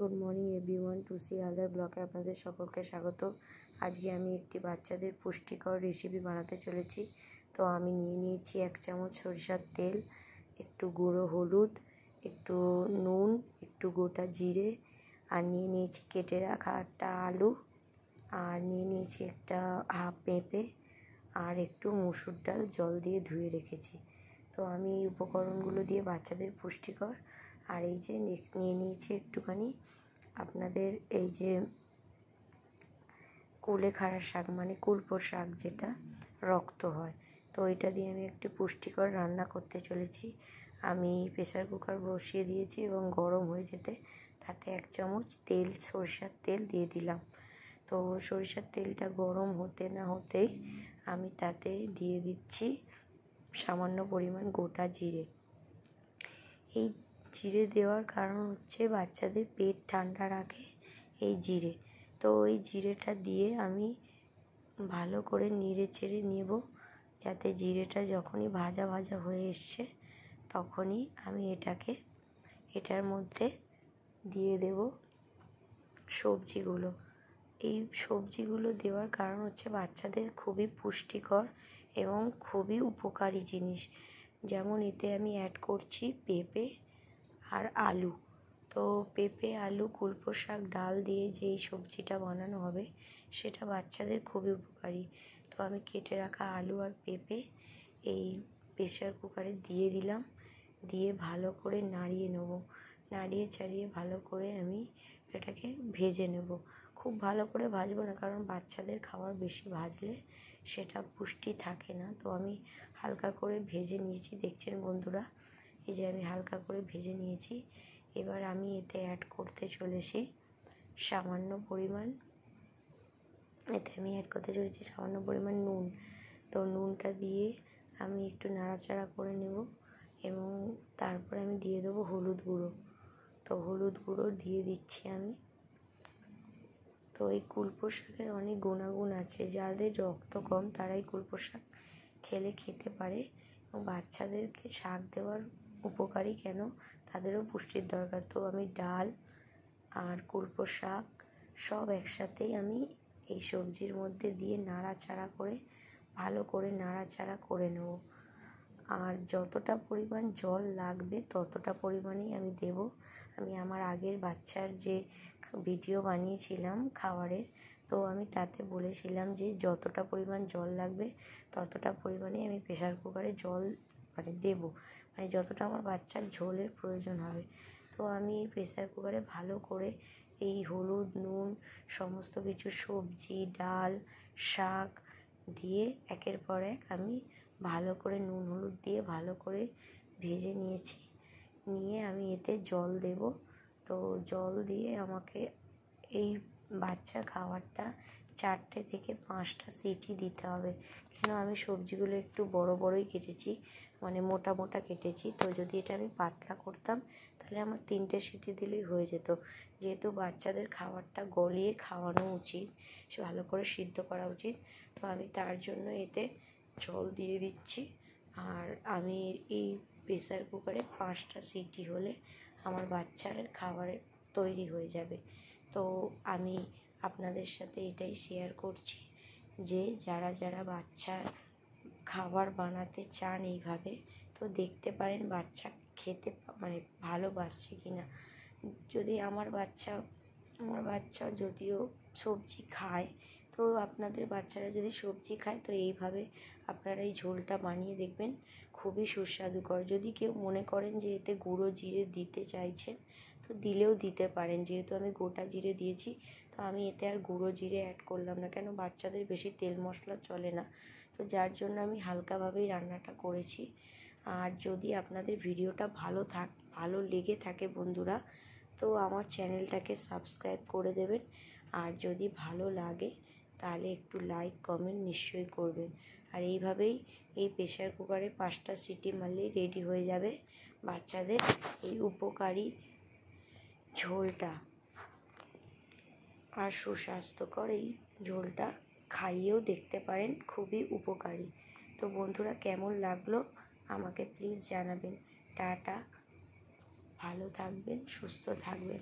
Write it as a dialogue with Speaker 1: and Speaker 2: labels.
Speaker 1: Good morning everyone, টুসি হালদার ব্লগে আপনাদের সকলকে স্বাগত। আজকে আমি একটি বাচ্চাদের পুষ্টিকর রেসিপি বানাতে চলেছি। তো আমি নিয়ে নিয়েছি 1 চামচ সরিষার তেল, একটু গুঁড়ো হলুদ, একটু নুন, একটু গোটা জিরে, আর নিয়ে নিয়েছি কেটে রাখা একটা আলু, আর নিয়ে নিয়েছি একটা হাফ পেঁপে, আর একটু মুসুর ডাল জল দিয়ে ধুয়ে রেখেছি। তো আমি এই উপকরণগুলো দিয়ে বাচ্চাদের পুষ্টিকর, আর এই যে নিয়ে নিয়েছি একটুখানি আপনাদের এই যে কুলেখাড়া শাক, মানে কুলপো শাক, যেটা রক্ত হয়, তো এটা দিয়ে আমি একটু পুষ্টিকর রান্না করতে চলেছি। আমি প্রেসার কুকার বসিয়ে দিয়েছি এবং গরম হয়ে যেতে তাতে 1 চামচ তেল, সরিষার তেল দিয়ে দিলাম। তো সরিষার তেলটা গরম হতে না হতেই আমি তাতে দিয়ে দিচ্ছি সামান্য পরিমাণ গোটা জিরে। এই জিরে দেওয়ার কারণ হচ্ছে বাচ্চাদের পেট ঠান্ডা রাখে এই জিরে। তো ওই জিরেটা দিয়ে আমি ভালো করে নেড়ে চেড়ে নেব, যাতে জিরেটা যখনই ভাজা ভাজা হয়ে এসছে তখনই আমি এটার মধ্যে দিয়ে দেব সবজিগুলো। এই সবজিগুলো দেওয়ার কারণ হচ্ছে বাচ্চাদের খুবই পুষ্টিকর এবং খুবই উপকারী জিনিস। যেমন এতে আমি অ্যাড করছি পেঁপে আর আলু। তো পেঁপে, আলু, কুলপো শাক, ডাল দিয়ে যেই সবজিটা বানানো হবে সেটা বাচ্চাদের খুবই উপকারী। তো আমি কেটে রাখা আলু আর পেঁপে এই প্রেসার কুকারে দিয়ে দিলাম, দিয়ে ভালো করে নাড়িয়ে নেব। নাড়িয়ে চাড়িয়ে ভালো করে আমি এটাকে ভেজে নেব। খুব ভালো করে ভাজবো না, কারণ বাচ্চাদের খাবার বেশি ভাজলে সেটা পুষ্টি থাকে না। তো আমি হালকা করে ভেজে নিয়েছি, দেখছেন বন্ধুরা, এই যে আমি হালকা করে ভেজে নিয়েছি। এবার আমি এতে অ্যাড করতে চলেছি সামান্য পরিমাণ নুন। তো নুনটা দিয়ে আমি একটু নাড়াচাড়া করে নেব এবং তারপরে আমি দিয়ে দেবো হলুদ গুঁড়ো। তো হলুদ গুঁড়ো দিয়ে দিচ্ছি আমি। তো এই কুলপো শাকের অনেক গুণাগুণ আছে, যাদের রক্ত কম তারাই কুলপো শাক খেতে পারে, এবং বাচ্চাদেরকে শাক দেওয়ার উপকারী কেন, তাদেরও পুষ্টির দরকার। তো আমি ডাল আর কুলপো শাক সব একসাথেই আমি এই সবজির মধ্যে দিয়ে নাড়াচাড়া করে ভালো করে নাড়াচাড়া করে নেব। আর যতটা পরিমাণ জল লাগবে ততটা পরিমাণেই আমি দেব। আমি আমার আগের বাচ্চার যে ভিডিও বানিয়েছিলাম খাবারের, তো আমি তাতে বলেছিলাম যে যতটা পরিমাণ জল লাগবে ততটা পরিমাণেই আমি প্রেসার কুকারে জল দেব, মানে যতটা আমার বাচ্চার ঝোলের প্রয়োজন হবে। তো আমি প্রেসার কুকারে ভালো করে এই হলুদ, নুন, সমস্ত কিছু সবজি, ডাল, শাক দিয়ে একের পর এক আমি ভালো করে নুন হলুদ দিয়ে ভালো করে ভেজে নিয়েছি। নিয়ে আমি এতে জল দেব। তো জল দিয়ে আমাকে এই বাচ্চার খাবারটা 4টে থেকে 5টা সিটি দিতে হবে। কেন, আমি সবজিগুলো একটু বড় বড়ই কেটেছি, মানে মোটা মোটা কেটেছি। তো যদি এটা আমি পাতলা করতাম তাহলে আমার 3টে সিটি দিলেই হয়ে যেত। যেহেতু বাচ্চাদের খাবারটা গলিয়ে খাওয়ানো উচিত, সে ভালো করে সিদ্ধ করা উচিত, তো আমি তার জন্য এতে জল দিয়ে দিচ্ছি। আর আমি এই প্রেসার কুকারে 5টা সিটি হলে আমার বাচ্চার খাবারের তৈরি হয়ে যাবে। তো আমি আপনাদের সাথে এটাই শেয়ার করছি যে যারা বাচ্চার খাবার বানাতে চান এইভাবে, তো দেখতে পারেন বাচ্চা খেতে ভালোবাসছে কি না। যদি আমার বাচ্চা যদিও সবজি খায়, তো আপনাদের বাচ্চারা যদি সবজি খায় তো এইভাবে আপনারা এই ঝোলটা বানিয়ে দেখবেন, খুবই সুস্বাদুকর। যদি কেউ মনে করেন যে এতে গুঁড়ো জিরে দিতে চাইছেন তো দিলেও দিতে পারেন, যেহেতু আমি গোটা জিরে দিয়েছি তো আমি এতে আর গুঁড়ো জিরে অ্যাড করলাম না, কেন বাচ্চাদের বেশি তেল মশলা চলে না। তো যার জন্য আমি হালকাভাবেই রান্নাটা করেছি। আর যদি আপনাদের ভিডিওটা ভালো লেগে থাকে বন্ধুরা, তো আমার চ্যানেলটাকে সাবস্ক্রাইব করে দেবেন। আর যদি ভালো লাগে তাহলে একটু লাইক কমেন্ট নিশ্চয়ই করবেন। আর এইভাবেই এই প্রেসার কুকারে 5টা সিটি মারলেই রেডি হয়ে যাবে বাচ্চাদের এই উপকারী ঝোলটা। আর সুস্বাস্থ্যকর এই ঝোলটা খাইয়েও দেখতে পারেন, খুবই উপকারী। তো বন্ধুরা, কেমন লাগলো আমাকে প্লিজ জানাবেন। টাটা, ভালো থাকবেন, সুস্থ থাকবেন।